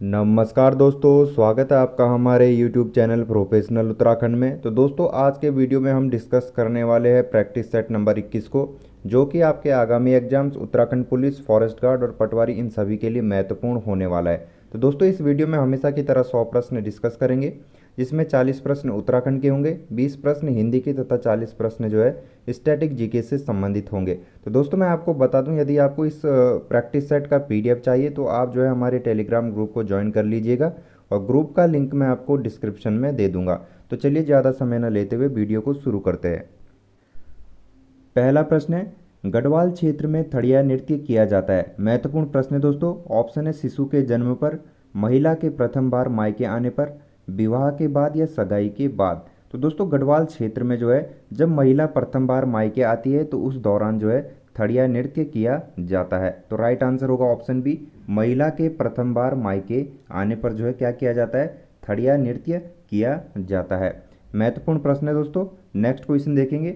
नमस्कार दोस्तों, स्वागत है आपका हमारे YouTube चैनल प्रोफेशनल उत्तराखंड में। तो दोस्तों, आज के वीडियो में हम डिस्कस करने वाले हैं प्रैक्टिस सेट नंबर 21 को, जो कि आपके आगामी exams Uttarakhand police, forest guard और पटवारी इन सभी के लिए महत्वपूर्ण होने वाला है। तो दोस्तों, इस वीडियो में हमेशा की तरह 100 प्रश्न डिस्कस करेंगे, जिसमें 40 प्रश्न उत्तराखंड के होंगे, 20 प्रश्न हिंदी के तथा 40 प्रश्न जो है स्टैटिक जीके से संबंधित होंगे। तो दोस्तों, मैं आपको बता दूं, यदि आपको इस प्रैक्टिस सेट का पीडीएफ चाहिए तो आप जो है हमारे टेलीग्राम ग्रुप को ज्वाइन कर लीजिएगा, और ग्रुप का लिंक मैं आपको डिस्क्रिप्शन में दे दूंगा। तो चलिए, ज़्यादा समय न लेते हुए वीडियो को शुरू करते हैं। पहला प्रश्न है, गढ़वाल क्षेत्र में थड़िया नृत्य किया जाता है। महत्वपूर्ण प्रश्न है दोस्तों। ऑप्शन है शिशु के जन्म पर, महिला के प्रथम बार मायके आने पर, विवाह के बाद या सगाई के बाद। तो दोस्तों, गढ़वाल क्षेत्र में जो है जब महिला प्रथम बार मायके आती है तो उस दौरान जो है थड़िया नृत्य किया जाता है। तो राइट आंसर होगा ऑप्शन बी, महिला के प्रथम बार मायके आने पर जो है क्या किया जाता है, थड़िया नृत्य किया जाता है। महत्वपूर्ण प्रश्न है दोस्तों। नेक्स्ट क्वेश्चन देखेंगे।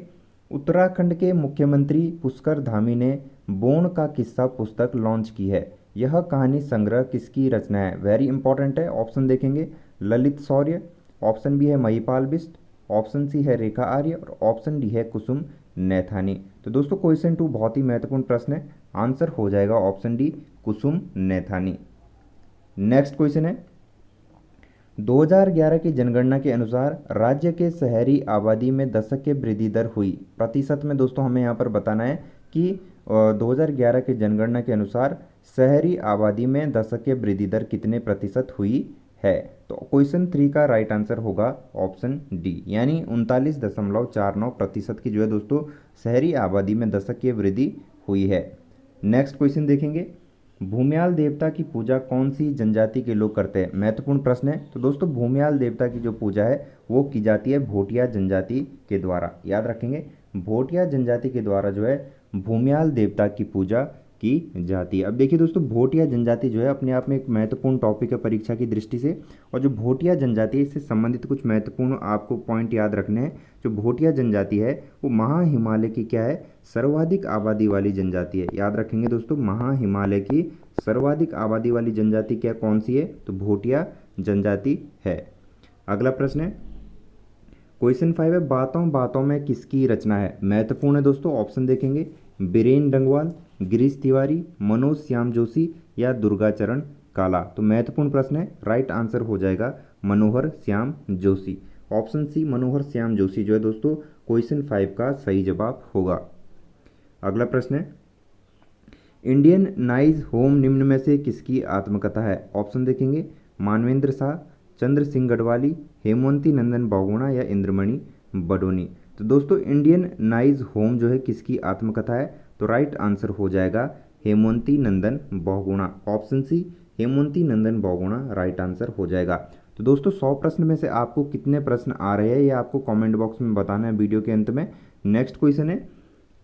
उत्तराखंड के मुख्यमंत्री पुष्कर धामी ने बोन का किस्सा पुस्तक लॉन्च की है। यह कहानी संग्रह किसकी रचना है? वेरी इंपॉर्टेंट है। ऑप्शन देखेंगे, ललित शौर्य, ऑप्शन बी है महिपाल बिष्ट, ऑप्शन सी है रेखा आर्य और ऑप्शन डी है कुसुम नैथानी। तो दोस्तों, क्वेश्चन 2 बहुत ही महत्वपूर्ण प्रश्न है। आंसर हो जाएगा ऑप्शन डी, कुसुम नैथानी। नेक्स्ट क्वेश्चन है, 2011 की जनगणना के अनुसार राज्य के शहरी आबादी में दशक के वृद्धि दर हुई। प्रतिशत में दोस्तों हमें यहाँ पर बताना है कि 2011 की जनगणना के अनुसार शहरी आबादी में दशक के वृद्धि दर कितने प्रतिशत हुई है। तो क्वेश्चन 3 का राइट आंसर होगा ऑप्शन डी, यानी 39.49% की जो है दोस्तों शहरी आबादी में दशक की वृद्धि हुई है। नेक्स्ट क्वेश्चन देखेंगे, भूमियाल देवता की पूजा कौन सी जनजाति के लोग करते हैं? महत्वपूर्ण प्रश्न है। तो दोस्तों, भूमियाल देवता की जो पूजा है वो की जाती है भोटिया जनजाति के द्वारा। याद रखेंगे, भोटिया जनजाति के द्वारा जो है भूमियाल देवता की पूजा की जाती है। अब देखिए दोस्तों, भोटिया जनजाति जो है अपने आप में एक महत्वपूर्ण टॉपिक है परीक्षा की दृष्टि से, और जो भोटिया जनजाति है इससे संबंधित कुछ महत्वपूर्ण आपको पॉइंट याद रखने हैं। जो भोटिया जनजाति है वो महा हिमालय की क्या है, सर्वाधिक आबादी वाली जनजाति है। याद रखेंगे दोस्तों, महा हिमालय की सर्वाधिक आबादी वाली जनजाति क्या कौन सी है, तो भोटिया जनजाति है। अगला प्रश्न है, क्वेश्चन 5 है, बातों बातों में किसकी रचना है? महत्वपूर्ण है दोस्तों। ऑप्शन देखेंगे, बीरेन डंगवाल, गिरीश तिवारी, मनोज श्याम जोशी या दुर्गाचरण काला। तो महत्वपूर्ण प्रश्न है। राइट आंसर हो जाएगा मनोहर श्याम जोशी। ऑप्शन सी, मनोहर श्याम जोशी जो है दोस्तों क्वेश्चन 5 का सही जवाब होगा। अगला प्रश्न है, इंडियन नाइज होम निम्न में से किसकी आत्मकथा है? ऑप्शन देखेंगे, मानवेंद्र शाह, चंद्र सिंह गढ़वाली, हेमवंती नंदन बहुगुणा या इंद्रमणि बडोनी। तो दोस्तों, इंडियन नाइज होम जो है किसकी आत्मकथा है? तो राइट आंसर हो जाएगा Hemwanti Nandan Bahuguna. Option C, Hemwanti Nandan Bahuguna right answer हो जाएगा। तो दोस्तों, 100 प्रश्न में से आपको कितने प्रश्न आ रहे हैं ये आपको कमेंट बॉक्स में बताना है वीडियो के अंत में। नेक्स्ट क्वेश्चन है,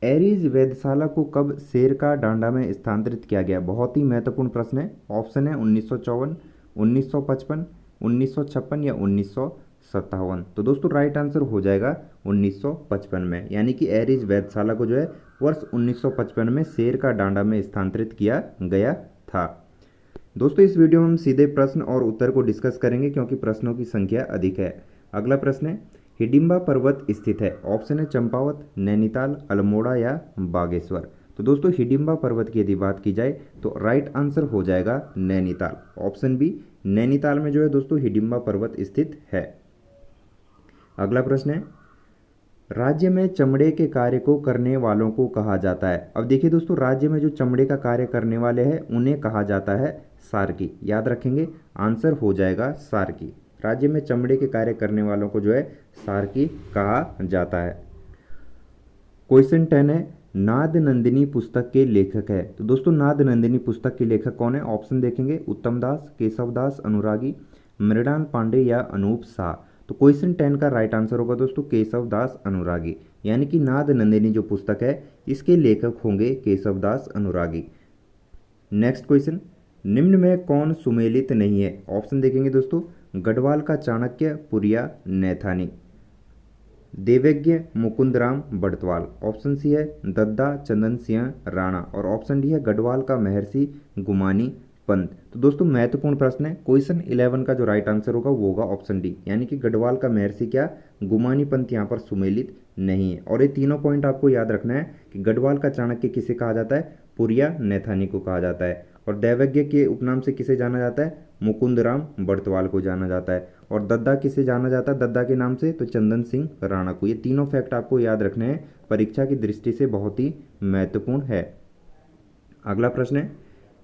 एरीज वेधशाला को कब शेर का डांडा में स्थानांतरित किया गया? बहुत ही महत्वपूर्ण प्रश्न है। ऑप्शन है 1954, 1955, 1956 या 1957। तो दोस्तों, राइट आंसर हो जाएगा 1955 में, यानी कि एरीज वेधशाला को जो है वर्ष 1955 में शेर का डांडा में स्थानांतरित किया गया था। दोस्तों, इस वीडियो में हम सीधे प्रश्न और उत्तर को डिस्कस करेंगे क्योंकि प्रश्नों की संख्या अधिक है। अगला प्रश्न है, हिडिंबा पर्वत स्थित है। ऑप्शन है चंपावत, नैनीताल, अल्मोड़ा या बागेश्वर। तो दोस्तों, हिडिंबा पर्वत की यदि बात की जाए तो राइट आंसर हो जाएगा नैनीताल। ऑप्शन बी, नैनीताल में जो है दोस्तों हिडिंबा पर्वत स्थित है। अगला प्रश्न है, राज्य में चमड़े के कार्य को करने वालों को कहा जाता है। अब देखिए दोस्तों, राज्य में जो चमड़े का कार्य करने वाले हैं उन्हें कहा जाता है सार्की। याद रखेंगे, आंसर हो जाएगा सार्की। राज्य में चमड़े के कार्य करने वालों को जो है सार्की कहा जाता है। क्वेश्चन 10 है, नाद नंदिनी पुस्तक के लेखक है। तो दोस्तों, नाद नंदिनी पुस्तक के लेखक कौन है? ऑप्शन देखेंगे, उत्तम दास, केशव दास अनुरागी, मृणाल पांडे या अनूप शाह। तो क्वेश्चन 10 का राइट आंसर होगा दोस्तों केशव दास अनुरागी, यानी कि नाद नंदिनी जो पुस्तक है इसके लेखक होंगे केशव दास अनुरागी। नेक्स्ट क्वेश्चन, निम्न में कौन सुमेलित नहीं है? ऑप्शन देखेंगे दोस्तों, गढ़वाल का चाणक्य, पुरिया, नैथानी, देवज्ञ मुकुंदराम बड़तवाल। ऑप्शन सी है दद्दा चंदन सिंह राणा और ऑप्शन डी है गढ़वाल का महर्षि गुमानी पंत। तो दोस्तों महत्वपूर्ण प्रश्न है, क्वेश्चन 11 का जो राइट आंसर होगा वो होगा ऑप्शन डी, यानी कि गढ़वाल का महर्षि क्या, गुमानी पंत यहाँ पर सुमेलित नहीं है। और ये तीनों पॉइंट आपको याद रखना है कि गढ़वाल का चाणक्य किसे कहा जाता है, पुरिया नैथानी को कहा जाता है। और दैवज्ञ के उपनाम से किसे जाना जाता है, मुकुंदराम बर्तवाल को जाना जाता है। और दद्दा किसे जाना जाता है, दद्दा के नाम से, तो चंदन सिंह राणा को। ये तीनों फैक्ट आपको याद रखने हैं, परीक्षा की दृष्टि से बहुत ही महत्वपूर्ण है। अगला प्रश्न है,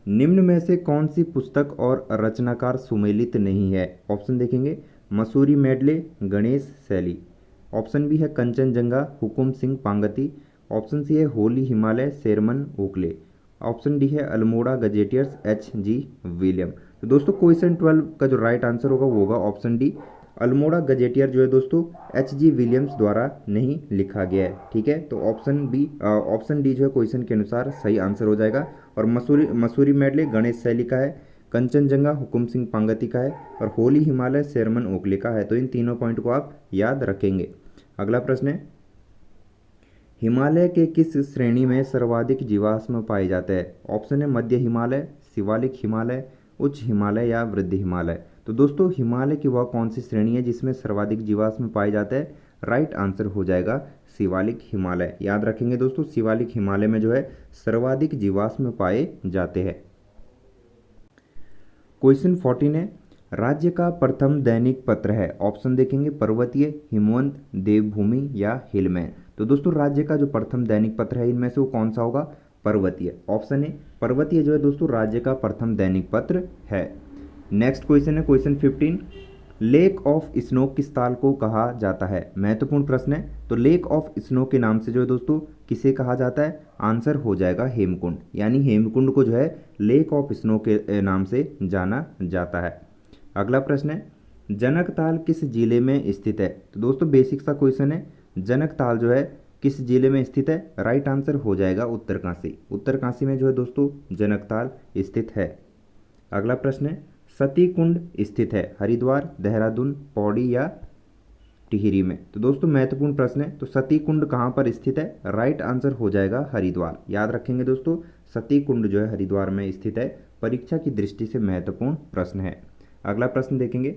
निम्न में से कौन सी पुस्तक और रचनाकार सुमेलित नहीं है। ऑप्शन देखेंगे, मसूरी मेडले, गणेश शैली। ऑप्शन बी है कंचनजंगा, हुकुम सिंह पांगती। ऑप्शन सी है Holi Himalaya, Sherman Oakley. Option D है अल्मोड़ा गजेटियर्स, H.G. विलियम। तो दोस्तों क्वेश्चन 12 का जो राइट आंसर होगा वो होगा ऑप्शन डी, अल्मोड़ा गजेटियर जो है दोस्तों H.G. विलियम्स द्वारा नहीं लिखा गया है। ठीक है, तो ऑप्शन डी जो है क्वेश्चन के अनुसार सही आंसर हो जाएगा। और मसूरी मेडले गणेश शैली का है, कंचनजंगा हुकुम सिंह पांगती का है, और होली हिमालय शेरमन ओकले का है। तो इन तीनों पॉइंट को आप याद रखेंगे। अगला प्रश्न है, हिमालय के किस श्रेणी में सर्वाधिक जीवाश्म पाए जाते हैं। ऑप्शन है मध्य हिमालय, शिवालिक हिमालय, उच्च हिमालय या वृद्ध हिमालय। तो दोस्तों हिमालय की वह कौन सी श्रेणी है जिसमें सर्वाधिक जीवाश्म पाए जाते हैं, राइट आंसर हो जाएगा शिवालिक हिमालय। याद रखेंगे दोस्तों, शिवालिक हिमालय में जो है सर्वाधिक जीवाश्म पाए जाते हैं। क्वेश्चन 14 है, राज्य का प्रथम दैनिक पत्र है। ऑप्शन देखेंगे, पर्वतीय, हिमवंत, देवभूमि या हिलमैन। तो दोस्तों राज्य का जो प्रथम दैनिक पत्र है इनमें से वो कौन सा होगा, पर्वतीय। ऑप्शन ए पर्वतीय जो है दोस्तों राज्य का प्रथम दैनिक पत्र है। नेक्स्ट क्वेश्चन है क्वेश्चन 15, लेक ऑफ स्नो किस ताल को कहा जाता है। महत्वपूर्ण प्रश्न है। तो लेक ऑफ स्नो के नाम से जो है दोस्तों किसे कहा जाता है, आंसर हो जाएगा हेमकुंड, यानी हेमकुंड को जो है लेक ऑफ स्नो के नाम से जाना जाता है। अगला प्रश्न है, जनकताल किस जिले में स्थित है। तो दोस्तों बेसिक सा क्वेश्चन है, जनकताल जो है किस जिले में स्थित है, राइट आंसर हो जाएगा उत्तरकाशी। उत्तरकाशी में जो है दोस्तों जनकताल स्थित है। अगला प्रश्न है, सती कुंड स्थित है हरिद्वार, देहरादून, पौड़ी या टिहरी में। तो दोस्तों महत्वपूर्ण प्रश्न है, तो सती कुंड कहाँ पर स्थित है, राइट आंसर हो जाएगा हरिद्वार। याद रखेंगे दोस्तों, सती कुंड जो है हरिद्वार में स्थित है। परीक्षा की दृष्टि से महत्वपूर्ण प्रश्न है। अगला प्रश्न देखेंगे,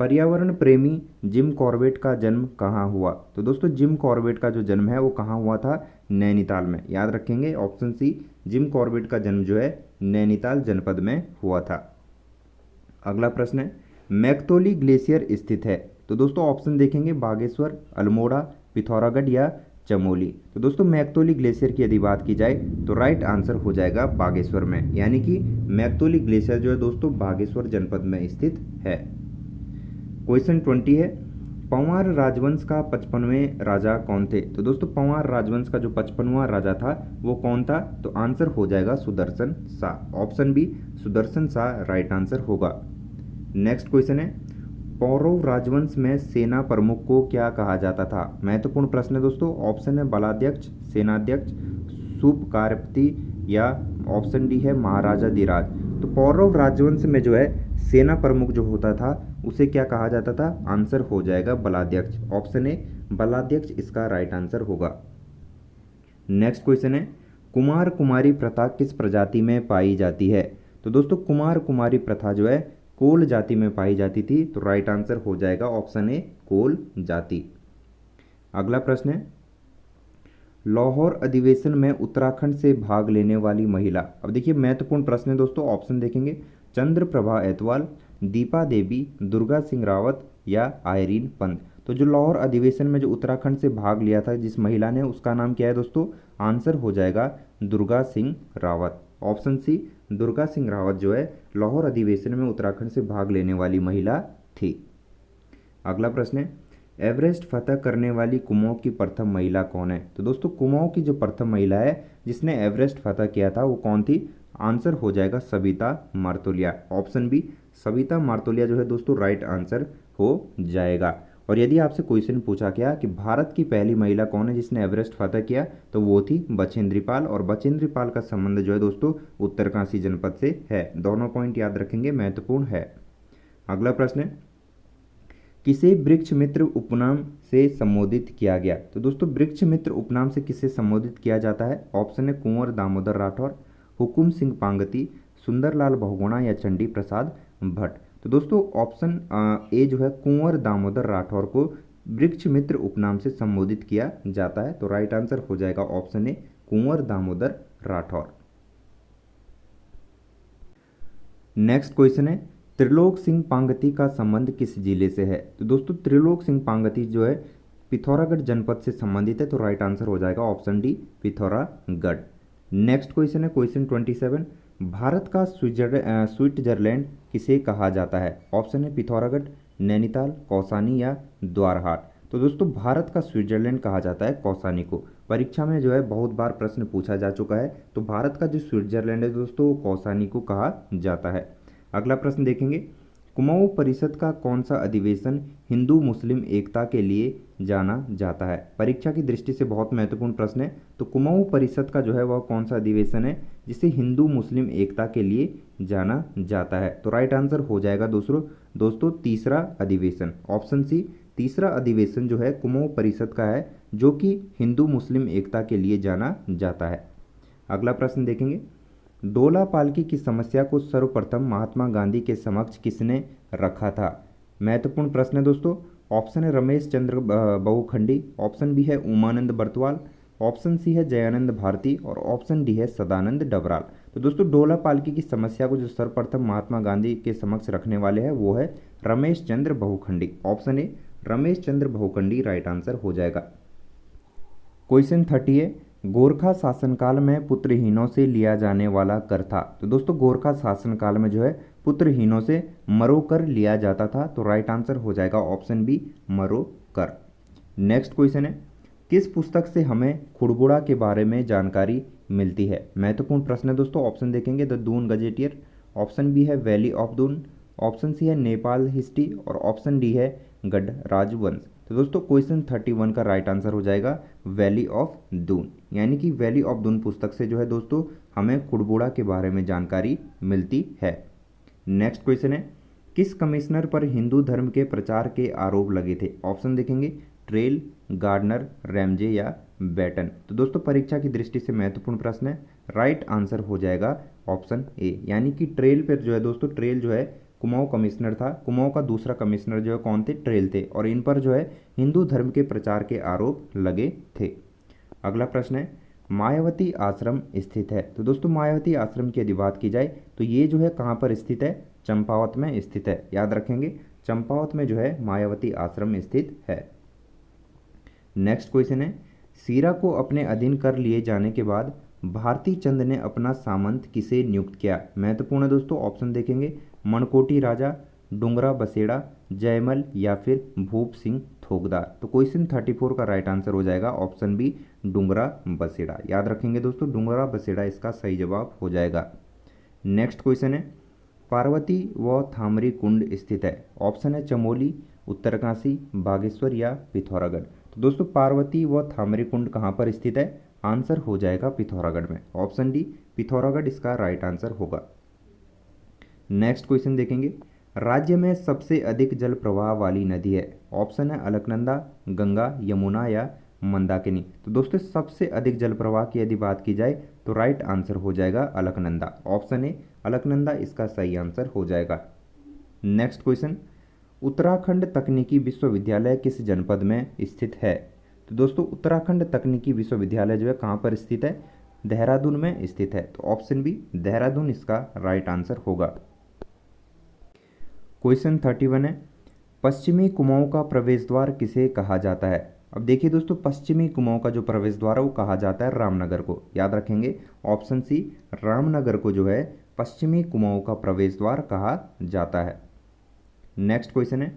पर्यावरण प्रेमी जिम कॉर्बेट का जन्म कहाँ हुआ। तो दोस्तों जिम कॉर्बेट का जो जन्म है वो कहाँ हुआ था, नैनीताल में। याद रखेंगे ऑप्शन सी, जिम कॉर्बेट का जन्म जो है नैनीताल जनपद में हुआ था। अगला प्रश्न है, मैकतोली ग्लेशियर स्थित है। तो दोस्तों ऑप्शन देखेंगे, बागेश्वर, अल्मोड़ा, पिथौरागढ़ या चमोली। तो दोस्तों मैकतोली ग्लेशियर की यदि बात की जाए तो राइट आंसर हो जाएगा बागेश्वर में, यानी कि मैकतोली ग्लेशियर जो है दोस्तों बागेश्वर जनपद में स्थित है। क्वेश्चन 20 है, पंवार राजवंश का 55वें राजा कौन थे। तो दोस्तों पंवार राजवंश का जो 55वां राजा था वो कौन था, तो आंसर हो जाएगा Sudarshan Shah. Option B Sudarshan Shah right answer होगा। नेक्स्ट क्वेश्चन है, पौरव राजवंश में सेना प्रमुख को क्या कहा जाता था। महत्वपूर्ण प्रश्न है दोस्तों। ऑप्शन है बलाध्यक्ष, सेनाध्यक्ष, सूपकारपति या ऑप्शन डी है महाराजा धीराज। तो पौरव राजवंश में जो है सेना प्रमुख जो होता था उसे क्या कहा जाता था, आंसर हो जाएगा बलाध्यक्ष। ऑप्शन ए बलाध्यक्ष इसका राइट आंसर होगा। नेक्स्ट क्वेश्चन है, कुमार कुमारी प्रथा किस प्रजाति में पाई जाती है। तो दोस्तों कुमार कुमारी प्रथा जो है कोल जाति में पाई जाती थी। तो राइट आंसर हो जाएगा ऑप्शन ए कोल जाति। अगला प्रश्न है, लाहौर अधिवेशन में उत्तराखंड से भाग लेने वाली महिला। अब देखिए महत्वपूर्ण प्रश्न है दोस्तों। ऑप्शन देखेंगे, चंद्रप्रभा एतवाल, दीपा देवी, दुर्गा सिंह रावत या आयरीन पंत। तो जो लाहौर अधिवेशन में जो उत्तराखंड से भाग लिया था जिस महिला ने, उसका नाम क्या है दोस्तों, आंसर हो जाएगा दुर्गा सिंह रावत। ऑप्शन सी दुर्गा सिंह रावत जो है लाहौर अधिवेशन में उत्तराखंड से भाग लेने वाली महिला थी। अगला प्रश्न है, एवरेस्ट फतह करने वाली कुमाऊं की प्रथम महिला कौन है। तो दोस्तों कुमाऊं की जो प्रथम महिला है जिसने एवरेस्ट फतह किया था वो कौन थी, आंसर हो जाएगा सविता मार्तोलिया। ऑप्शन बी सविता मार्तोलिया जो है दोस्तों राइट आंसर हो जाएगा। और यदि आपसे क्वेश्चन पूछा गया कि भारत की पहली महिला कौन है जिसने एवरेस्ट फतह किया, तो वो थी बचेंद्री पाल। और बचेंद्री पाल का संबंध जो है दोस्तों उत्तरकाशी जनपद से है। दोनों पॉइंट याद रखेंगे, महत्वपूर्ण है। अगला प्रश्न है, किसे वृक्ष मित्र उपनाम से संबोधित किया गया। तो दोस्तों वृक्ष मित्र उपनाम से किसे संबोधित किया जाता है। ऑप्शन है कुंवर दामोदर राठौर, हुकुम सिंह पांगती, सुंदरलाल बहुगुणा या चंडी प्रसाद भट्ट। तो दोस्तों ऑप्शन ए जो है कुंवर दामोदर राठौर को वृक्ष मित्र उपनाम से संबोधित किया जाता है। तो राइट आंसर हो जाएगा option A Kunwar Damodar Rathore. Next question है त्रिलोक सिंह पांगती का संबंध किस जिले से है। तो दोस्तों त्रिलोक सिंह पांगती जो है पिथौरागढ़ जनपद से संबंधित है। तो राइट आंसर हो जाएगा option D Pithoragarh. Next question है क्वेश्चन 27, भारत का स्विट्जरलैंड किसे कहा जाता है। ऑप्शन है पिथौरागढ़, नैनीताल, कौसानी या द्वारहाट। तो दोस्तों भारत का स्विट्जरलैंड कहा जाता है कौसानी को। परीक्षा में जो है बहुत बार प्रश्न पूछा जा चुका है। तो भारत का जो स्विट्जरलैंड है दोस्तों वो कौसानी को कहा जाता है। अगला प्रश्न देखेंगे, कुमाऊं परिषद का कौन सा अधिवेशन हिंदू मुस्लिम एकता के लिए जाना जाता है। परीक्षा की दृष्टि से बहुत महत्वपूर्ण प्रश्न है। तो कुमाऊं परिषद का जो है वह कौन सा अधिवेशन है जिसे हिंदू मुस्लिम एकता के लिए जाना जाता है। तो राइट आंसर हो जाएगा दोस्तों तीसरा अधिवेशन, ऑप्शन सी। तीसरा अधिवेशन जो है कुमाऊं परिषद का है जो कि हिंदू मुस्लिम एकता के लिए जाना जाता है। अगला प्रश्न देखेंगे, डोला पालकी की समस्या को सर्वप्रथम महात्मा गांधी के समक्ष किसने रखा था। महत्वपूर्ण प्रश्न है दोस्तों। ऑप्शन है रमेश चंद्र बहुखंडी, ऑप्शन बी है उमानंद बर्तवाल, ऑप्शन सी है जयानंद भारती और ऑप्शन डी है सदानंद डबराल। तो दोस्तों डोला पालकी की समस्या को जो सर्वप्रथम महात्मा गांधी के समक्ष रखने वाले हैं वो है Ramesh Chandra Bahukhandi. Option A Ramesh Chandra Bahukhandi right answer हो जाएगा। क्वेश्चन 30 है, गोरखा शासनकाल में पुत्रहीनों से लिया जाने वाला कर था। तो दोस्तों गोरखा शासनकाल में जो है पुत्रहीनों से मरो कर लिया जाता था। तो राइट आंसर हो जाएगा ऑप्शन बी मरो कर। नेक्स्ट क्वेश्चन है, किस पुस्तक से हमें खुड़बुड़ा के बारे में जानकारी मिलती है। महत्वपूर्ण प्रश्न है दोस्तों। ऑप्शन देखेंगे the Doon gazetteer, option B है valley of Doon, option C है नेपाल हिस्ट्री और ऑप्शन डी है गढ़ राजवंश। तो दोस्तों क्वेश्चन 31 का राइट आंसर हो जाएगा वैली ऑफ दून, यानी कि वैली ऑफ दून पुस्तक से जो है दोस्तों हमें खुड़बुड़ा के बारे में जानकारी मिलती है। नेक्स्ट क्वेश्चन है, किस कमिश्नर पर हिंदू धर्म के प्रचार के आरोप लगे थे। ऑप्शन देखेंगे ट्रेल, गार्डनर, रैमजे या बैटन। तो दोस्तों परीक्षा की दृष्टि से महत्वपूर्ण प्रश्न है। राइट आंसर हो जाएगा ऑप्शन ए, यानी कि ट्रेल पर जो है दोस्तों ट्रेल जो है कुमाऊं कमिश्नर था। कुमाऊं का दूसरा कमिश्नर जो है कौन थे, ट्रेल थे, और इन पर जो है हिंदू धर्म के प्रचार के आरोप लगे थे। अगला प्रश्न है, मायावती आश्रम स्थित है। तो दोस्तों मायावती आश्रम की यदि बात की जाए तो ये जो है कहाँ पर स्थित है, चंपावत में स्थित है। याद रखेंगे चंपावत में जो है मायावती आश्रम स्थित है। नेक्स्ट क्वेश्चन है, सीरा को अपने अधीन कर लिए जाने के बाद भारती चंद ने अपना सामंत किसे नियुक्त किया। महत्वपूर्ण है दोस्तों। ऑप्शन देखेंगे मनकोटी राजा, डुंगरा बसेड़ा, जयमल या फिर भूप सिंह थोकदार। तो क्वेश्चन 34 का राइट आंसर हो जाएगा ऑप्शन बी डुंगरा बसेड़ा। याद रखेंगे दोस्तों डुंगरा बसेड़ा इसका सही जवाब हो जाएगा। नेक्स्ट क्वेश्चन है, पार्वती व थामरी कुंड स्थित है। ऑप्शन है चमोली, उत्तरकाशी, बागेश्वर या पिथौरागढ़। तो दोस्तों पार्वती व थामरी कुंड कहाँ पर स्थित है, आंसर हो जाएगा पिथौरागढ़ में। ऑप्शन डी पिथौरागढ़ इसका राइट आंसर होगा। नेक्स्ट क्वेश्चन देखेंगे, राज्य में सबसे अधिक जल प्रवाह वाली नदी है। ऑप्शन है अलकनंदा, गंगा, यमुना या मंदाकिनी। तो दोस्तों सबसे अधिक जल प्रवाह की यदि बात की जाए तो राइट आंसर हो जाएगा अलकनंदा। ऑप्शन ए अलकनंदा इसका सही आंसर हो जाएगा। नेक्स्ट क्वेश्चन, उत्तराखंड तकनीकी विश्वविद्यालय किस जनपद में स्थित है। तो दोस्तों उत्तराखंड तकनीकी विश्वविद्यालय जो है कहाँ पर स्थित है, देहरादून में स्थित है। तो ऑप्शन बी देहरादून इसका राइट आंसर होगा। क्वेश्चन 31 है, पश्चिमी कुमाऊं का प्रवेश द्वार किसे कहा जाता है। अब देखिए दोस्तों पश्चिमी कुमाऊं का जो प्रवेश द्वार है वो कहा जाता है रामनगर को। याद रखेंगे ऑप्शन सी रामनगर को जो है पश्चिमी कुमाऊं का प्रवेश द्वार कहा जाता है। नेक्स्ट क्वेश्चन है,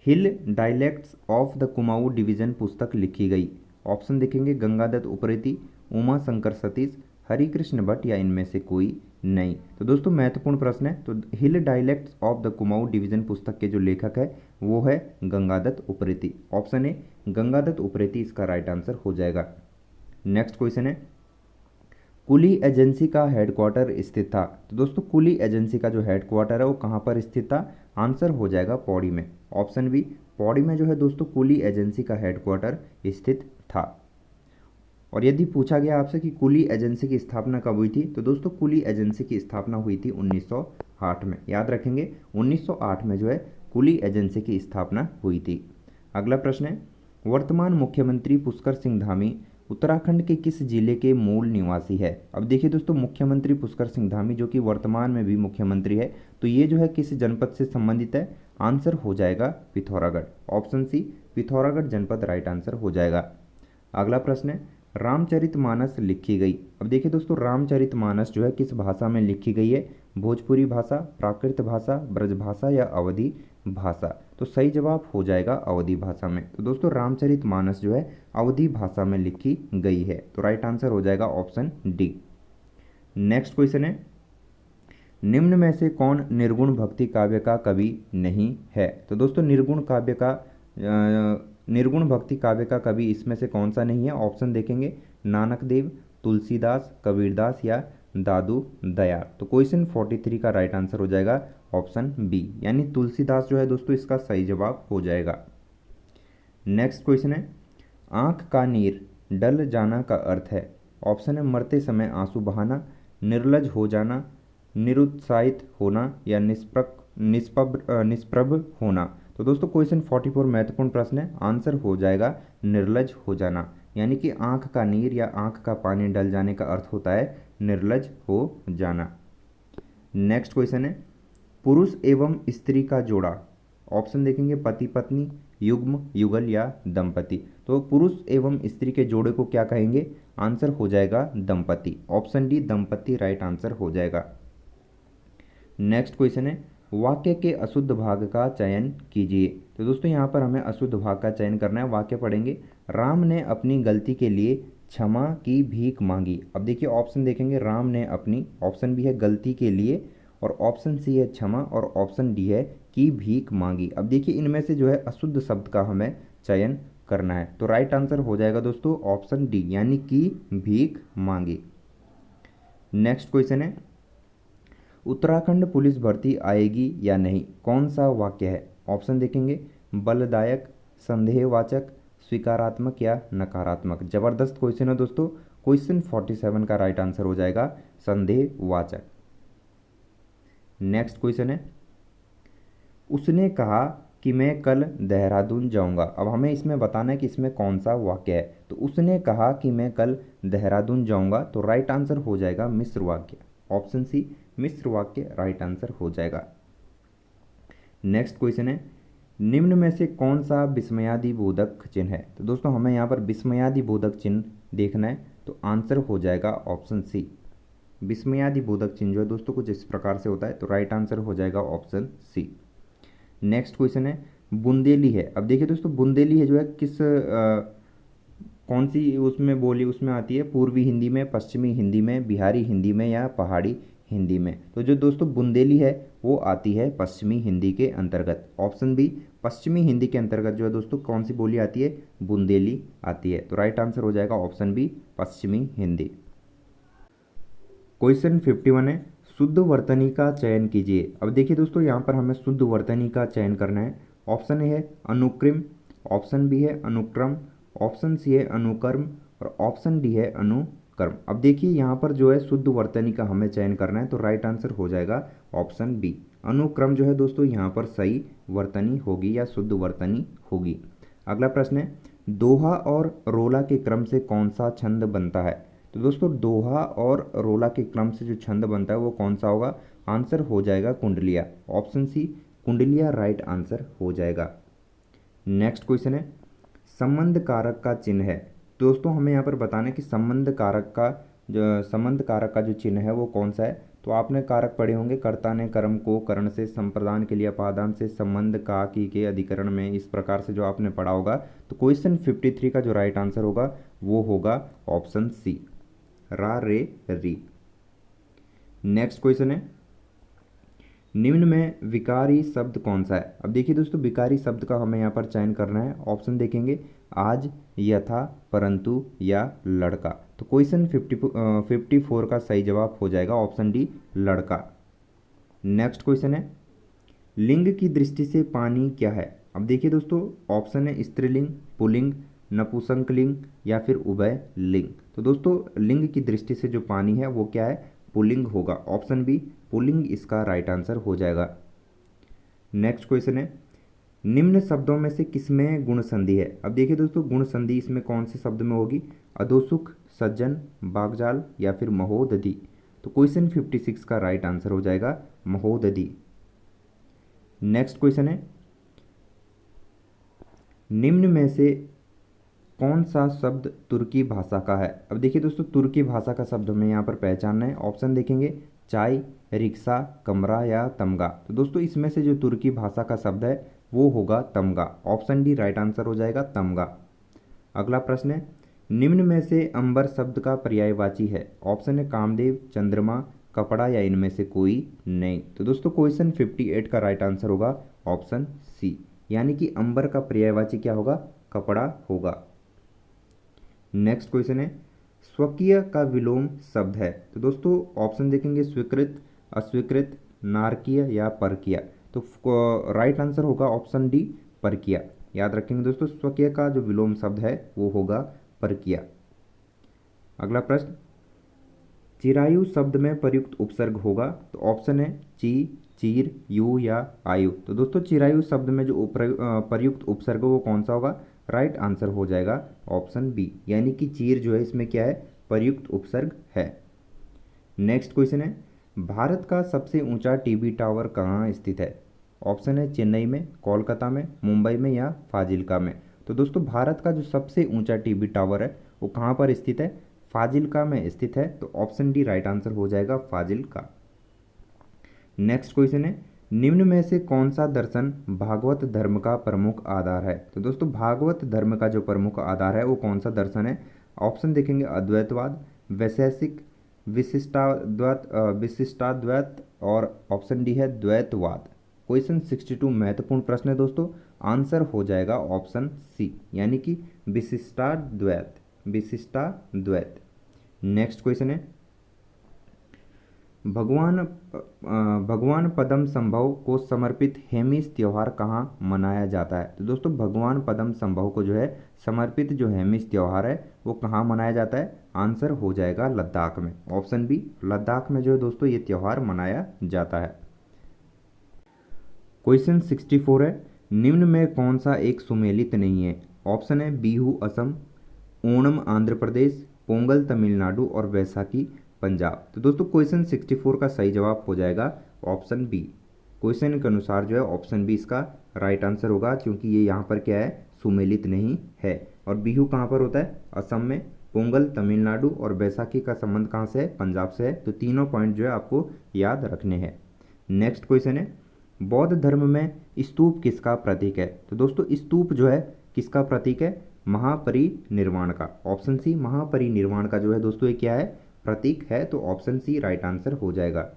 hill dialects of the Kumaon division पुस्तक लिखी गई। ऑप्शन देखेंगे गंगादत्त उप्रेती, उमा शंकर सतीश, हरिकृष्ण भट्ट या इनमें से कोई नहीं। तो दोस्तों महत्वपूर्ण प्रश्न है। तो hill dialects of the Kumaon division पुस्तक के जो लेखक है वो है गंगादत्त उप्रेती। ऑप्शन ए गंगादत्त उप्रेती इसका राइट आंसर हो जाएगा। नेक्स्ट क्वेश्चन है, कुली एजेंसी का हेडक्वार्टर स्थित था। तो दोस्तों कुली एजेंसी का जो हेडक्वार्टर है वो कहाँ पर स्थित था, आंसर हो जाएगा पौड़ी में। ऑप्शन बी पौड़ी में जो है दोस्तों कुली एजेंसी का हेडक्वार्टर स्थित था। और यदि पूछा गया आपसे कि कुली एजेंसी की स्थापना कब हुई थी, तो दोस्तों कुली एजेंसी की स्थापना हुई थी 1908 में। याद रखेंगे 1908 में जो है कुली एजेंसी की स्थापना हुई थी। अगला प्रश्न है, वर्तमान मुख्यमंत्री पुष्कर सिंह धामी उत्तराखंड के किस जिले के मूल निवासी है। अब देखिए दोस्तों, मुख्यमंत्री पुष्कर सिंह धामी जो कि वर्तमान में भी मुख्यमंत्री है, तो ये जो है किस जनपद से संबंधित है। आंसर हो जाएगा पिथौरागढ़, ऑप्शन सी पिथौरागढ़ जनपद राइट आंसर हो जाएगा। अगला प्रश्न है, रामचरितमानस लिखी गई। अब देखिए दोस्तों, रामचरितमानस जो है किस भाषा में लिखी गई है। भोजपुरी भाषा, प्राकृत भाषा, ब्रज भाषा या अवधी भाषा। तो सही जवाब हो जाएगा अवधी भाषा में। तो दोस्तों रामचरितमानस जो है अवधी भाषा में लिखी गई है, तो राइट आंसर हो जाएगा ऑप्शन डी। नेक्स्ट क्वेश्चन है, निम्न में से कौन निर्गुण भक्ति काव्य का कवि नहीं है। तो दोस्तों निर्गुण भक्ति काव्य का कवि इसमें से कौन सा नहीं है। ऑप्शन देखेंगे, नानक देव, तुलसीदास, कबीरदास या दादू दयाल। तो क्वेश्चन 43 का राइट आंसर हो जाएगा ऑप्शन बी, यानी तुलसीदास जो है दोस्तों इसका सही जवाब हो जाएगा। नेक्स्ट क्वेश्चन है, आंख का नीर डल जाना का अर्थ है। ऑप्शन है, मरते समय आंसू बहाना, निर्लज हो जाना, निरुत्साहित होना या निष्प्रभ होना। तो दोस्तों क्वेश्चन 44 महत्वपूर्ण प्रश्न है, आंसर हो जाएगा निर्लज हो जाना, यानी कि आंख का नीर या आंख का पानी डल जाने का अर्थ होता है निर्लज हो जाना। नेक्स्ट क्वेश्चन है, पुरुष एवं स्त्री का जोड़ा। ऑप्शन देखेंगे, पति पत्नी, युग्म, युगल या दंपति। तो पुरुष एवं स्त्री के जोड़े को क्या कहेंगे। आंसर हो जाएगा दंपति, ऑप्शन डी दंपति राइट आंसर हो जाएगा। नेक्स्ट क्वेश्चन है, वाक्य के अशुद्ध भाग का चयन कीजिए। तो दोस्तों यहाँ पर हमें अशुद्ध भाग का चयन करना है। वाक्य पढ़ेंगे, राम ने अपनी गलती के लिए क्षमा की भीख मांगी। अब देखिए ऑप्शन देखेंगे, राम ने अपनी, ऑप्शन बी है गलती के लिए, और ऑप्शन सी है क्षमा, और ऑप्शन डी है की भीख मांगी। अब देखिए इनमें से जो है अशुद्ध शब्द का हमें चयन करना है, तो राइट आंसर हो जाएगा दोस्तों ऑप्शन डी, यानी की भीख मांगी। नेक्स्ट क्वेश्चन है, उत्तराखंड पुलिस भर्ती आएगी या नहीं, कौन सा वाक्य है। ऑप्शन देखेंगे, बलदायक, संदेहवाचक, स्वीकारात्मक या नकारात्मक। जबरदस्त क्वेश्चन है दोस्तों, क्वेश्चन 47 का राइट आंसर हो जाएगा संदेहवाचक। नेक्स्ट क्वेश्चन है, उसने कहा कि मैं कल देहरादून जाऊंगा। अब हमें इसमें बताना है कि इसमें कौन सा वाक्य है। तो उसने कहा कि मैं कल देहरादून जाऊंगा, तो राइट आंसर हो जाएगा मिश्र वाक्य, ऑप्शन सी मिश्र वाक्य राइट आंसर हो जाएगा। नेक्स्ट क्वेश्चन है, निम्न में से कौन सा विस्मयादि बोधक चिन्ह है। तो दोस्तों हमें यहाँ पर विस्मयादि बोधक चिन्ह देखना है, तो आंसर हो जाएगा ऑप्शन सी। विस्मयादि बोधक चिन्ह जो है दोस्तों कुछ इस प्रकार से होता है, तो राइट आंसर हो जाएगा ऑप्शन सी। नेक्स्ट क्वेश्चन है, बुंदेली है। अब देखिए दोस्तों बुंदेली है जो है किस कौन सी उसमें बोली उसमें आती है, पूर्वी हिंदी में, पश्चिमी हिंदी में, बिहारी हिंदी में या पहाड़ी हिंदी में। तो जो दोस्तों बुंदेली है वो आती है पश्चिमी हिंदी के अंतर्गत, ऑप्शन बी पश्चिमी हिंदी के अंतर्गत जो है दोस्तों कौन सी बोली आती है, बुंदेली आती है। तो राइट आंसर हो जाएगा ऑप्शन बी पश्चिमी हिंदी। क्वेश्चन 51 है, शुद्ध वर्तनी का चयन कीजिए। अब देखिए दोस्तों यहाँ पर हमें शुद्ध वर्तनी का चयन करना है। ऑप्शन ए है अनुक्रम, ऑप्शन बी है अनुक्रम, ऑप्शन सी है अनुकर्म और ऑप्शन डी है अनुकर्म। अब देखिए यहाँ पर जो है शुद्ध वर्तनी का हमें चयन करना है, तो राइट आंसर हो जाएगा ऑप्शन बी अनुक्रम जो है दोस्तों यहाँ पर सही वर्तनी होगी या शुद्ध वर्तनी होगी। अगला प्रश्न है, दोहा और रोला के क्रम से कौन सा छंद बनता है। तो दोस्तों दोहा और रोला के क्रम से जो छंद बनता है वो कौन सा होगा, आंसर हो जाएगा कुंडलिया, ऑप्शन सी कुंडलिया राइट आंसर हो जाएगा। नेक्स्ट क्वेश्चन है, संबंध कारक का चिन्ह है। दोस्तों हमें यहाँ पर बताना है कि संबंध कारक का जो चिन्ह है वो कौन सा है। तो आपने कारक पढ़े होंगे, कर्ता ने कर्म को करण से, संप्रदान के लिए अपादान से, संबंध का की के अधिकरण में, इस प्रकार से जो आपने पढ़ा होगा। तो क्वेश्चन 53 का जो राइट आंसर होगा वो होगा ऑप्शन सी रा रे री। नेक्स्ट क्वेश्चन है, निम्न में विकारी शब्द कौन सा है। अब देखिए दोस्तों विकारी शब्द का हमें यहाँ पर चयन करना है। ऑप्शन देखेंगे, आज, यथा, परंतु या लड़का। तो क्वेश्चन 54 का सही जवाब हो जाएगा ऑप्शन डी लड़का। नेक्स्ट क्वेश्चन है, लिंग की दृष्टि से पानी क्या है। अब देखिए दोस्तों ऑप्शन है स्त्रीलिंग, पुल्लिंग, नपुंसकलिंग या फिर उभय लिंग। तो दोस्तों लिंग की दृष्टि से जो पानी है वो क्या है, पुल्लिंग होगा। ऑप्शन बी पुल्लिंग इसका राइट आंसर हो जाएगा। नेक्स्ट क्वेश्चन है, निम्न शब्दों में से किसमें गुण संधि है। अब देखिए दोस्तों गुण संधि इसमें कौन से शब्द में होगी, अधोसुख, सज्जन, बागजाल या फिर महोदधि। तो क्वेश्चन 56 का राइट आंसर हो जाएगा महोदधि। नेक्स्ट क्वेश्चन है, निम्न में से कौन सा शब्द तुर्की भाषा का है। अब देखिए दोस्तों तुर्की भाषा का शब्द हमें यहाँ पर पहचानना है। ऑप्शन देखेंगे, चाय, रिक्शा, कमरा या तमगा। तो दोस्तों इसमें से जो तुर्की भाषा का शब्द है वो होगा तमगा। ऑप्शन डी राइट आंसर हो जाएगा तमगा। अगला प्रश्न है, निम्न में से अंबर शब्द का पर्यायवाची है। ऑप्शन है कामदेव, चंद्रमा, कपड़ा या इनमें से कोई नहीं। तो दोस्तों क्वेश्चन 58 का राइट आंसर होगा ऑप्शन सी, यानी कि अंबर का पर्यायवाची क्या होगा, कपड़ा होगा। नेक्स्ट क्वेश्चन है, स्वकीय का विलोम शब्द है। तो दोस्तों ऑप्शन देखेंगे, स्वीकृत, अस्वीकृत, नारकीय या परकीय। तो राइट आंसर होगा ऑप्शन डी परकीय। याद रखेंगे दोस्तों स्वकीय का जो विलोम शब्द है वो होगा परकीय। अगला प्रश्न, चिरायु शब्द में प्रयुक्त उपसर्ग होगा। तो ऑप्शन है ची, चीर, यू या आयु। तो दोस्तों चिरायु शब्द में जो प्रयुक्त उपसर्ग वो कौन सा होगा, राइट आंसर हो जाएगा ऑप्शन बी, यानी कि चीर जो है इसमें क्या है, प्रयुक्त उपसर्ग है। नेक्स्ट क्वेश्चन है, भारत का सबसे ऊंचा टीवी टावर कहाँ स्थित है। ऑप्शन है चेन्नई में, कोलकाता में, मुंबई में या फाजिल्का में। तो दोस्तों भारत का जो सबसे ऊंचा टीवी टावर है वो कहाँ पर स्थित है, फाजिल्का में स्थित है। तो ऑप्शन डी राइट आंसर हो जाएगा फाजिल्का। नेक्स्ट क्वेश्चन है, निम्न में से कौन सा दर्शन भागवत धर्म का प्रमुख आधार है। तो दोस्तों भागवत धर्म का जो प्रमुख आधार है वो कौन सा दर्शन है। ऑप्शन देखेंगे, अद्वैतवाद, वैशेषिक, विशिष्टाद्वैत और ऑप्शन डी है द्वैतवाद। क्वेश्चन 62 महत्वपूर्ण प्रश्न है दोस्तों, आंसर हो जाएगा ऑप्शन सी, यानी कि विशिष्टाद्वैत, विशिष्टाद्वैत। नेक्स्ट क्वेश्चन है, भगवान पद्म संभव को समर्पित हेमिस त्योहार कहाँ मनाया जाता है। तो दोस्तों भगवान पद्म संभव को जो है समर्पित जो हेमिस त्योहार है वो कहाँ मनाया जाता है, आंसर हो जाएगा लद्दाख में। ऑप्शन बी लद्दाख में जो है दोस्तों ये त्योहार मनाया जाता है। क्वेश्चन 64 है, निम्न में कौन सा एक सुमेलित नहीं है। ऑप्शन है बिहू असम, ओणम आंध्र प्रदेश, पोंगल तमिलनाडु और वैसाखी पंजाब। तो दोस्तों क्वेश्चन 64 का सही जवाब हो जाएगा ऑप्शन बी। क्वेश्चन के अनुसार जो है ऑप्शन बी इसका राइट आंसर होगा, क्योंकि ये यहाँ पर क्या है, सुमेलित नहीं है। और बिहू कहाँ पर होता है, असम में, पोंगल तमिलनाडु और बैसाखी का संबंध कहाँ से है, पंजाब से है। तो तीनों पॉइंट जो है आपको याद रखने हैं। नेक्स्ट क्वेश्चन है, बौद्ध धर्म में स्तूप किसका प्रतीक है। तो दोस्तों स्तूप जो है किसका प्रतीक है, महापरिनिर्वाण का। ऑप्शन सी महापरिनिर्वाण का जो है दोस्तों ये क्या है, प्रतीक है। तो ऑप्शन सी राइट आंसर हो जाएगा।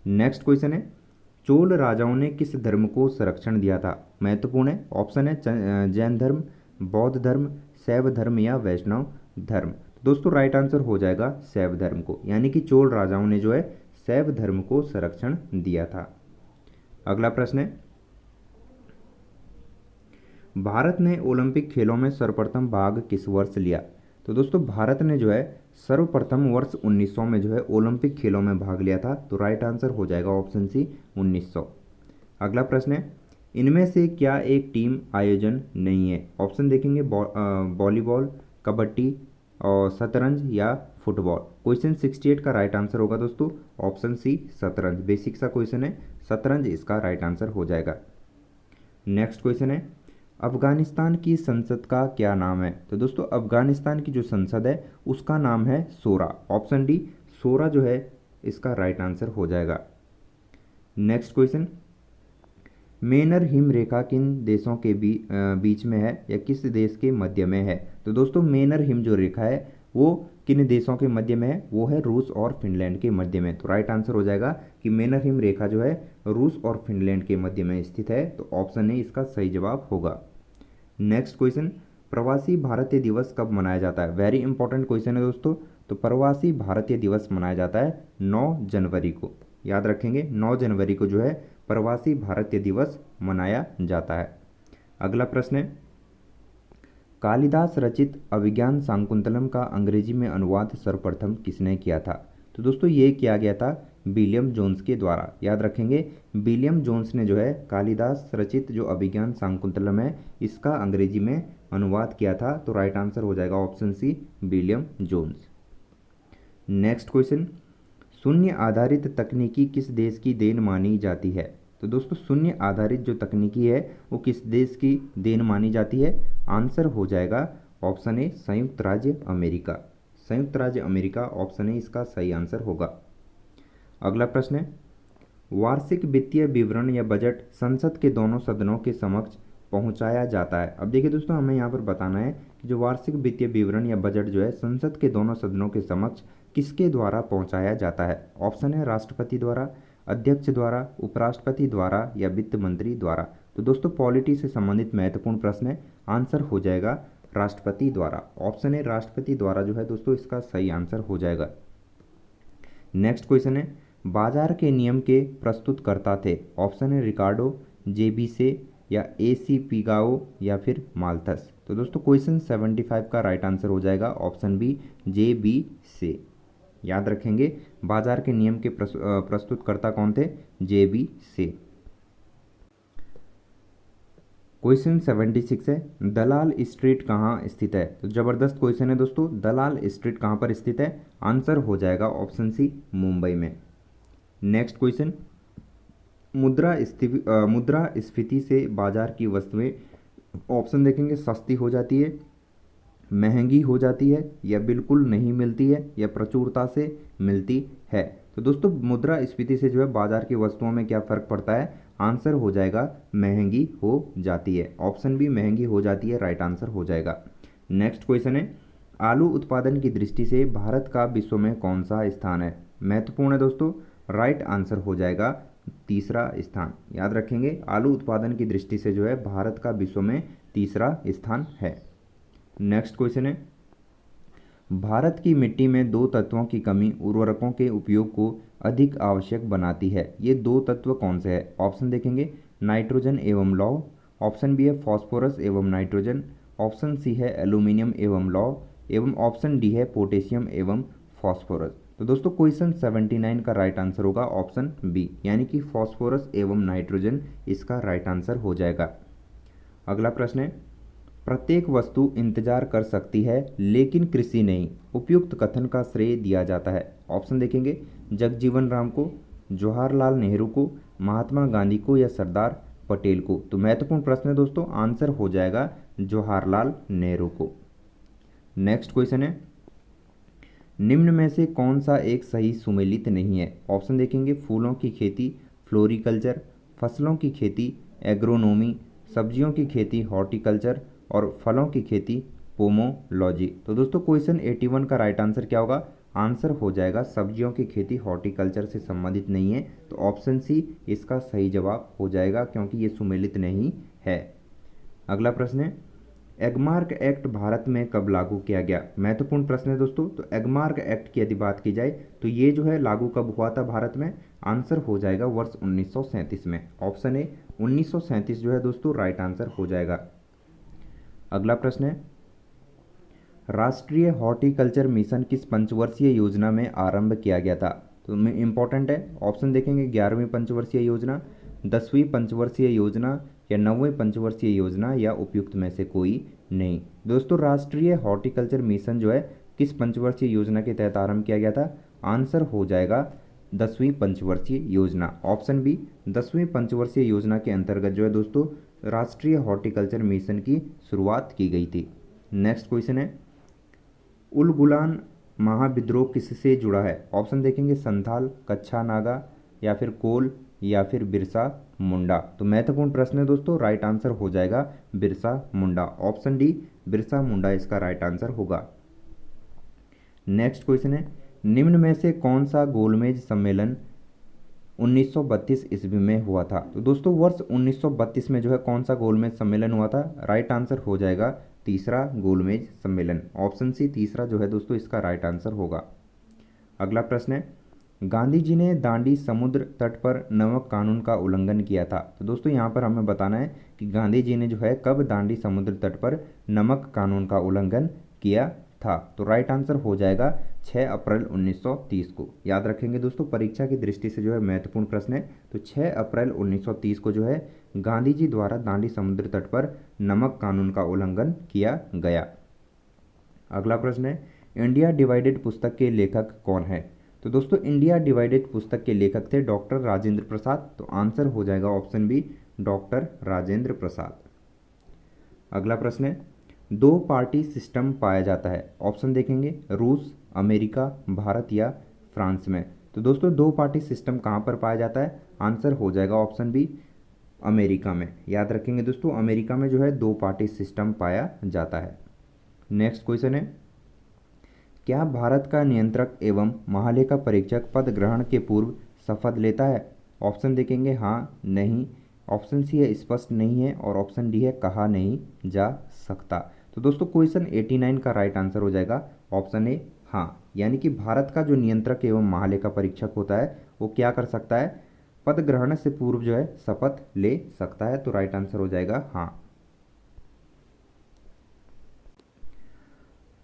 नेक्स्ट क्वेश्चन है, चोल राजाओं ने किस धर्म को संरक्षण दिया था। महत्वपूर्ण है। ऑप्शन है जैन धर्म, बौद्ध धर्म, शैव धर्म या वैष्णव धर्म। दोस्तों राइट आंसर हो जाएगा शैव धर्म को, यानी कि चोल राजाओं ने जो है शैव धर्म को संरक्षण दिया था। अगला प्रश्न है, भारत ने ओलंपिक खेलों में सर्वप्रथम भाग किस वर्ष लिया। तो दोस्तों भारत ने जो है सर्वप्रथम वर्ष 1900 में जो है ओलंपिक खेलों में भाग लिया था। तो राइट आंसर हो जाएगा ऑप्शन सी 1900। अगला प्रश्न है, इनमें से क्या एक टीम आयोजन नहीं है। ऑप्शन देखेंगे, वॉलीबॉल, कबड्डी और शतरंज या फुटबॉल। क्वेश्चन 68 का राइट आंसर होगा दोस्तों ऑप्शन सी शतरंज। बेसिक सा क्वेश्चन है, शतरंज इसका राइट आंसर हो जाएगा। नेक्स्ट क्वेश्चन है, अफगानिस्तान की संसद का क्या नाम है। तो दोस्तों अफगानिस्तान की जो संसद है उसका नाम है शोरा। ऑप्शन डी शोरा जो है इसका राइट आंसर हो जाएगा। नेक्स्ट क्वेश्चन, मेनर हिम रेखा किन देशों के बीच में है या किस देश के मध्य में है। तो दोस्तों मेनर हिम जो रेखा है वो किन देशों के मध्य में है, वो है रूस और फिनलैंड के मध्य में। तो राइट आंसर हो जाएगा कि मेनर हिम रेखा जो है रूस और फिनलैंड के मध्य में स्थित है। तो ऑप्शन ए इसका सही जवाब होगा। नेक्स्ट क्वेश्चन, प्रवासी भारतीय दिवस कब मनाया जाता है। वेरी इंपॉर्टेंट क्वेश्चन है दोस्तों। तो प्रवासी भारतीय दिवस मनाया जाता है 9 जनवरी को। याद रखेंगे 9 जनवरी को जो है प्रवासी भारतीय दिवस मनाया जाता है। अगला प्रश्न है, कालिदास रचित अभिज्ञान शाकुंतलम का अंग्रेजी में अनुवाद सर्वप्रथम किसने किया था? तो दोस्तों ये किया गया था विलियम जोन्स के द्वारा। याद रखेंगे, विलियम जोन्स ने जो है कालिदास रचित जो अभिज्ञान शाकुंतलम है इसका अंग्रेजी में अनुवाद किया था। तो राइट आंसर हो जाएगा option C, William Jones. Next question, शून्य आधारित तकनीकी किस देश की देन मानी जाती है? तो दोस्तों शून्य आधारित जो तकनीकी है वो किस देश की देन मानी जाती है? आंसर हो जाएगा ऑप्शन ए, संयुक्त राज्य अमेरिका। संयुक्त राज्य अमेरिका ऑप्शन ए इसका सही आंसर होगा। अगला प्रश्न है, वार्षिक वित्तीय विवरण या बजट संसद के दोनों सदनों के समक्ष पहुंचाया जाता है। अब देखिए दोस्तों, हमें यहाँ पर बताना है कि जो वार्षिक वित्तीय विवरण या बजट जो है संसद के दोनों सदनों के समक्ष किसके द्वारा पहुंचाया जाता है? ऑप्शन है राष्ट्रपति द्वारा, अध्यक्ष द्वारा, उपराष्ट्रपति द्वारा या वित्त मंत्री द्वारा। तो दोस्तों पॉलिटी से संबंधित महत्वपूर्ण प्रश्न है, आंसर हो जाएगा राष्ट्रपति द्वारा। ऑप्शन है राष्ट्रपति द्वारा जो है दोस्तों इसका सही आंसर हो जाएगा। नेक्स्ट क्वेश्चन है, बाजार के नियम के प्रस्तुतकर्ता थे? ऑप्शन है रिकार्डो, जेबी से या एसी पिगाओ या फिर माल्थस। तो दोस्तों क्वेश्चन 75 का राइट आंसर हो जाएगा ऑप्शन बी, जेबी से। याद रखेंगे, बाजार के नियम के प्रस्तुतकर्ता कौन थे? जेबी से। क्वेश्चन 76 है, दलाल स्ट्रीट कहाँ स्थित है? तो जबरदस्त क्वेश्चन है दोस्तों, दलाल स्ट्रीट कहाँ पर स्थित है? आंसर हो जाएगा ऑप्शन सी, मुंबई में। नेक्स्ट क्वेश्चन, मुद्रास्फीति से बाजार की वस्तुएं ऑप्शन देखेंगे सस्ती हो जाती है, महंगी हो जाती है या बिल्कुल नहीं मिलती है या प्रचुरता से मिलती है। तो दोस्तों मुद्रास्फीति से जो है बाजार की वस्तुओं में क्या फ़र्क पड़ता है? आंसर हो जाएगा महंगी हो जाती है। ऑप्शन बी, महंगी हो जाती है, राइट आंसर हो जाएगा। नेक्स्ट क्वेश्चन है, आलू उत्पादन की दृष्टि से भारत का विश्व में कौन सा स्थान है? महत्वपूर्ण है दोस्तों, राइट आंसर हो जाएगा तीसरा स्थान। याद रखेंगे, आलू उत्पादन की दृष्टि से जो है भारत का विश्व में तीसरा स्थान है। नेक्स्ट क्वेश्चन है, भारत की मिट्टी में दो तत्वों की कमी उर्वरकों के उपयोग को अधिक आवश्यक बनाती है। ये दो तत्व कौन से हैं? ऑप्शन देखेंगे, नाइट्रोजन एवं लौह, ऑप्शन बी है फॉस्फोरस एवं नाइट्रोजन, ऑप्शन सी है एल्यूमिनियम एवं लौह एवं ऑप्शन डी है पोटेशियम एवं फॉस्फोरस। तो दोस्तों क्वेश्चन 79 का राइट आंसर होगा ऑप्शन बी, यानी कि फॉस्फोरस एवं नाइट्रोजन इसका राइट आंसर हो जाएगा। अगला प्रश्न है, प्रत्येक वस्तु इंतजार कर सकती है लेकिन कृषि नहीं, उपयुक्त कथन का श्रेय दिया जाता है। ऑप्शन देखेंगे, जगजीवन राम को, जवाहरलाल नेहरू को, महात्मा गांधी को या सरदार पटेल को। तो महत्वपूर्ण प्रश्न है दोस्तों, आंसर हो जाएगा जवाहरलाल नेहरू को। नेक्स्ट क्वेश्चन है, निम्न में से कौन सा एक सही सुमेलित नहीं है? ऑप्शन देखेंगे, फूलों की खेती फ्लोरिकल्चर, फसलों की खेती एग्रोनोमी, सब्जियों की खेती हॉर्टिकल्चर और फलों की खेती पोमोलॉजी। तो दोस्तों क्वेश्चन 81 का राइट आंसर क्या होगा? आंसर हो जाएगा सब्जियों की खेती हॉर्टिकल्चर से संबंधित नहीं है। तो ऑप्शन सी इसका सही जवाब हो जाएगा, क्योंकि ये सुमेलित नहीं है। अगला प्रश्न है, एगमार्क एक्ट भारत में कब लागू किया गया? महत्वपूर्ण प्रश्न है दोस्तों। तो एगमार्क एक्ट की यदि बात की जाए तो ये जो है लागू कब हुआ था भारत में? आंसर हो जाएगा वर्ष 1937 में। ऑप्शन ए 1937 जो है दोस्तों राइट आंसर हो जाएगा। अगला प्रश्न है, राष्ट्रीय हॉर्टिकल्चर मिशन किस पंचवर्षीय योजना में आरंभ किया गया था? तो इंपॉर्टेंट है, ऑप्शन देखेंगे 11वीं पंचवर्षीय योजना, 10वीं पंचवर्षीय योजना या 9वीं पंचवर्षीय योजना या उपयुक्त में से कोई नहीं। दोस्तों राष्ट्रीय हॉर्टिकल्चर मिशन जो है किस पंचवर्षीय योजना के तहत आरंभ किया गया था? आंसर हो जाएगा 10वीं पंचवर्षीय योजना। ऑप्शन बी, 10वीं पंचवर्षीय योजना के अंतर्गत जो है दोस्तों राष्ट्रीय हॉर्टिकल्चर मिशन की शुरुआत की गई थी। नेक्स्ट क्वेश्चन है, उलगुलान महाविद्रोह किससे जुड़ा है? ऑप्शन देखेंगे, संथाल, कच्छा नागा या फिर कोल या फिर बिरसा मुंडा। तो महत्वपूर्ण प्रश्न है दोस्तों, राइट आंसर हो जाएगा बिरसा मुंडा। ऑप्शन डी बिरसा मुंडा इसका राइट आंसर होगा। नेक्स्ट क्वेश्चन है, निम्न में से कौन सा गोलमेज सम्मेलन 1932 ईस्वी में हुआ था? तो दोस्तों वर्ष 1932 में जो है कौन सा गोलमेज सम्मेलन हुआ था? राइट आंसर हो जाएगा तीसरा गोलमेज सम्मेलन। ऑप्शन सी तीसरा जो है दोस्तों इसका राइट आंसर होगा। अगला प्रश्न है, गांधी जी ने दांडी समुद्र तट पर नमक कानून का उल्लंघन किया था। तो दोस्तों यहाँ पर हमें बताना है कि गांधी जी ने जो है कब दांडी समुद्र तट पर नमक कानून का उल्लंघन किया था। तो राइट आंसर हो जाएगा 6 अप्रैल 1930 को। याद रखेंगे दोस्तों, परीक्षा की दृष्टि से जो है महत्वपूर्ण प्रश्न है। तो 6 अप्रैल 1930 को जो है गांधी जी द्वारा दांडी समुद्र तट पर नमक कानून का उल्लंघन किया गया। अगला प्रश्न है, इंडिया डिवाइडेड पुस्तक के लेखक कौन है? तो दोस्तों इंडिया डिवाइडेड पुस्तक के लेखक थे डॉक्टर राजेंद्र प्रसाद। तो आंसर हो जाएगा option B, doctor Rajendra Prasad. अगला प्रश्न है, दो पार्टी सिस्टम पाया जाता है। ऑप्शन देखेंगे रूस, अमेरिका, भारत या फ्रांस में। तो दोस्तों दो पार्टी सिस्टम कहाँ पर पाया जाता है? आंसर हो जाएगा ऑप्शन बी, अमेरिका में। याद रखेंगे दोस्तों, अमेरिका में जो है दो पार्टी सिस्टम पाया जाता है। नेक्स्ट क्वेश्चन है, क्या भारत का नियंत्रक एवं महालेखा परीक्षक पद ग्रहण के पूर्व शपथ लेता है? ऑप्शन देखेंगे हाँ, नहीं, ऑप्शन सी है स्पष्ट नहीं है और ऑप्शन डी है कहा नहीं जा सकता। तो दोस्तों क्वेश्चन 89 का राइट आंसर हो जाएगा ऑप्शन ए हाँ, यानी कि भारत का जो नियंत्रक एवं महालेखा परीक्षक होता है वो क्या कर सकता है? पद ग्रहण से पूर्व जो है शपथ ले सकता है। तो राइट आंसर हो जाएगा हाँ।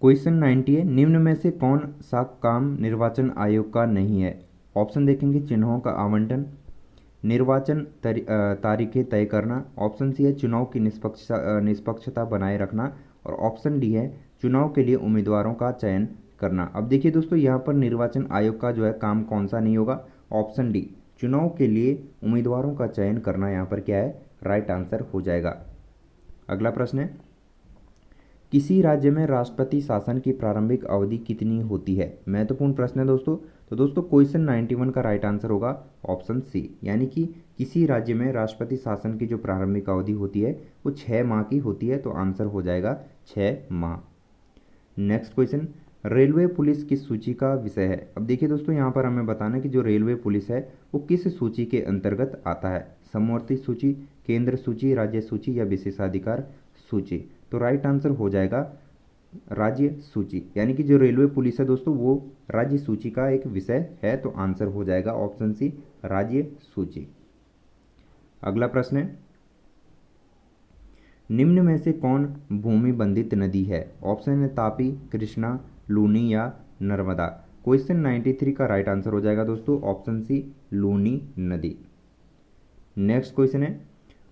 क्वेश्चन 90 है, निम्न में से कौन सा काम निर्वाचन आयोग का नहीं है? ऑप्शन देखेंगे चिन्हों का आवंटन, निर्वाचन तारीखें तय करना, ऑप्शन सी है चुनाव की निष्पक्षता बनाए रखना और ऑप्शन डी है चुनाव के लिए उम्मीदवारों का चयन करना। अब देखिए दोस्तों यहाँ पर निर्वाचन आयोग का जो है काम कौन सा नहीं होगा? ऑप्शन डी, चुनाव के लिए उम्मीदवारों का चयन करना यहाँ पर क्या है? राइट आंसर हो जाएगा। अगला प्रश्न है, किसी राज्य में राष्ट्रपति शासन की प्रारंभिक अवधि कितनी होती है? महत्वपूर्ण प्रश्न है दोस्तों। तो दोस्तों क्वेश्चन 91 का राइट आंसर होगा ऑप्शन सी, यानी कि किसी राज्य में राष्ट्रपति शासन की जो प्रारंभिक अवधि होती है वो 6 माह की होती है। तो आंसर हो जाएगा 6 माह। नेक्स्ट क्वेश्चन, रेलवे पुलिस किस सूची का विषय है? अब देखिए दोस्तों यहाँ पर हमें बताना है कि जो रेलवे पुलिस है वो किस सूची के अंतर्गत आता है? समवर्ती सूची, केंद्र सूची, राज्य सूची या विशेषाधिकार सूची। तो राइट आंसर हो जाएगा राज्य सूची, यानी कि जो रेलवे पुलिस है दोस्तों वो राज्य सूची का एक विषय है। तो आंसर हो जाएगा ऑप्शन सी, राज्य सूची। अगला प्रश्न है, निम्न में से कौन भूमि बंधित नदी है? ऑप्शन है तापी, कृष्णा, लूनी या नर्मदा। क्वेश्चन 93 का राइट आंसर हो जाएगा दोस्तों ऑप्शन सी, लूनी नदी। नेक्स्ट क्वेश्चन है,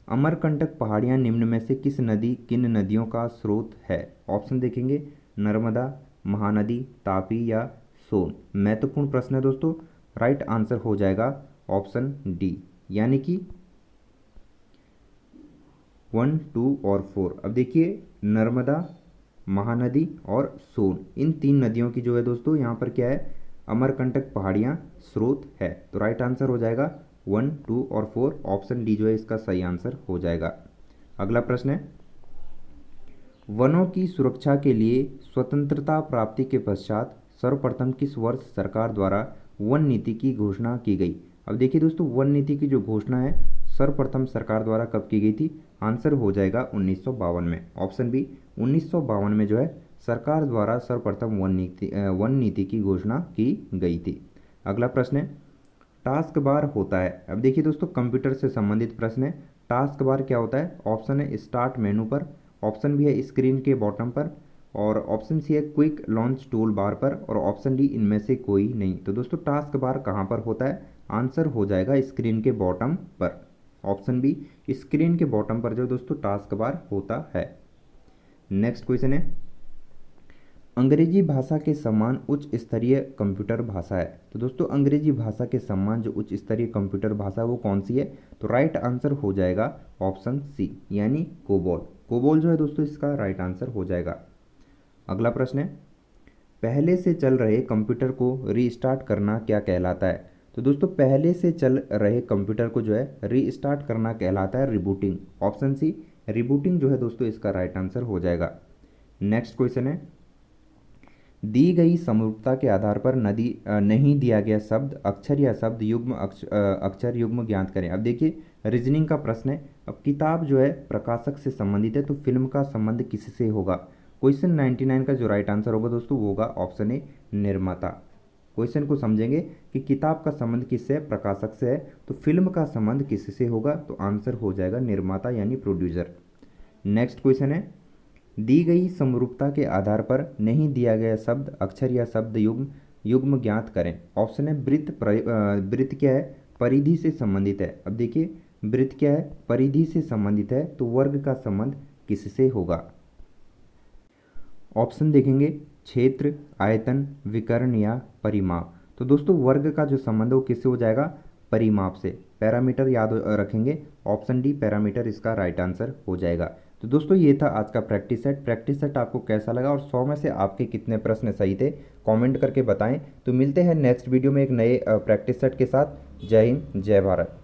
अमरकंटक पहाड़ियाँ निम्न में से किन नदियों का स्रोत है? ऑप्शन देखेंगे नर्मदा, महानदी, तापी या सोन। महत्वपूर्ण प्रश्न है दोस्तों, राइट आंसर हो जाएगा ऑप्शन डी, यानी कि 1, 2 और 4। अब देखिए नर्मदा, महानदी और सोन, इन 3 नदियों की जो है दोस्तों यहाँ पर क्या है? अमरकंटक पहाड़ियाँ स्रोत है। तो राइट आंसर हो जाएगा 1, 2 और 4, ऑप्शन डी जो है इसका सही आंसर हो जाएगा। अगला प्रश्न है, वनों की सुरक्षा के लिए स्वतंत्रता प्राप्ति के पश्चात सर्वप्रथम किस वर्ष सरकार द्वारा वन नीति की घोषणा की गई? अब देखिए दोस्तों वन नीति की जो घोषणा है सर्वप्रथम सरकार द्वारा कब की गई थी? आंसर हो जाएगा 1952 में। ऑप्शन बी, 1952 में जो है सरकार द्वारा सर्वप्रथम वन नीति की घोषणा की गई थी। अगला प्रश्न है, टास्क बार होता है। अब देखिए दोस्तों कंप्यूटर से संबंधित प्रश्न है, टास्क बार क्या होता है? ऑप्शन है स्टार्ट मेनू पर, ऑप्शन बी है स्क्रीन के बॉटम पर और ऑप्शन सी है क्विक लॉन्च टूल बार पर और ऑप्शन डी इनमें से कोई नहीं। तो दोस्तों टास्क बार कहाँ पर होता है? आंसर हो जाएगा स्क्रीन के बॉटम पर। ऑप्शन बी, स्क्रीन के बॉटम पर जो दोस्तों टास्क बार होता है। नेक्स्ट क्वेश्चन है, अंग्रेजी भाषा के समान उच्च स्तरीय कंप्यूटर भाषा है। तो दोस्तों अंग्रेजी भाषा के समान जो उच्च स्तरीय कंप्यूटर भाषा है वो कौन सी है? तो राइट आंसर हो जाएगा ऑप्शन सी, यानी कोबोल। कोबोल जो है दोस्तों इसका राइट आंसर हो जाएगा। अगला प्रश्न है, पहले से चल रहे कंप्यूटर को रीस्टार्ट करना क्या कहलाता है? तो दोस्तों पहले से चल रहे कंप्यूटर को जो है रीस्टार्ट करना कहलाता है रिबूटिंग। ऑप्शन सी, रिबूटिंग जो है दोस्तों इसका राइट आंसर हो जाएगा। नेक्स्ट क्वेश्चन है, दी गई समरूपता के आधार पर नहीं दिया गया शब्द, अक्षर या शब्द युग्म अक्षर युग्म ज्ञात करें। अब देखिए रीजनिंग का प्रश्न है। अब किताब जो है प्रकाशक से संबंधित है तो फिल्म का संबंध किससे होगा? क्वेश्चन 99 का जो राइट आंसर होगा दोस्तों वो होगा ऑप्शन ए, निर्माता। क्वेश्चन को समझेंगे कि किताब का संबंध किससे है, प्रकाशक से है, तो फिल्म का संबंध किससे होगा, तो आंसर हो जाएगा निर्माता यानी प्रोड्यूसर। नेक्स्ट क्वेश्चन है, दी गई समरूपता के आधार पर नहीं दिया गया शब्द, अक्षर या शब्द युग्म युग्म ज्ञात करें। ऑप्शन है वृत्त, वृत्त क्या है, परिधि से संबंधित है। अब देखिए वृत्त क्या है, परिधि से संबंधित है, तो वर्ग का संबंध किससे होगा। ऑप्शन देखेंगे, क्षेत्र, आयतन, विकर्ण या परिमाप। तो दोस्तों वर्ग का जो संबंध है वो किससे हो जाएगा, परिमाप से। पैरामीटर याद रखेंगे, ऑप्शन डी पैरामीटर इसका राइट आंसर हो जाएगा। तो दोस्तों ये था आज का प्रैक्टिस सेट। प्रैक्टिस सेट आपको कैसा लगा और 100 में से आपके कितने प्रश्न सही थे, कमेंट करके बताएं। तो मिलते हैं नेक्स्ट वीडियो में एक नए प्रैक्टिस सेट के साथ। जय हिंद, जय भारत।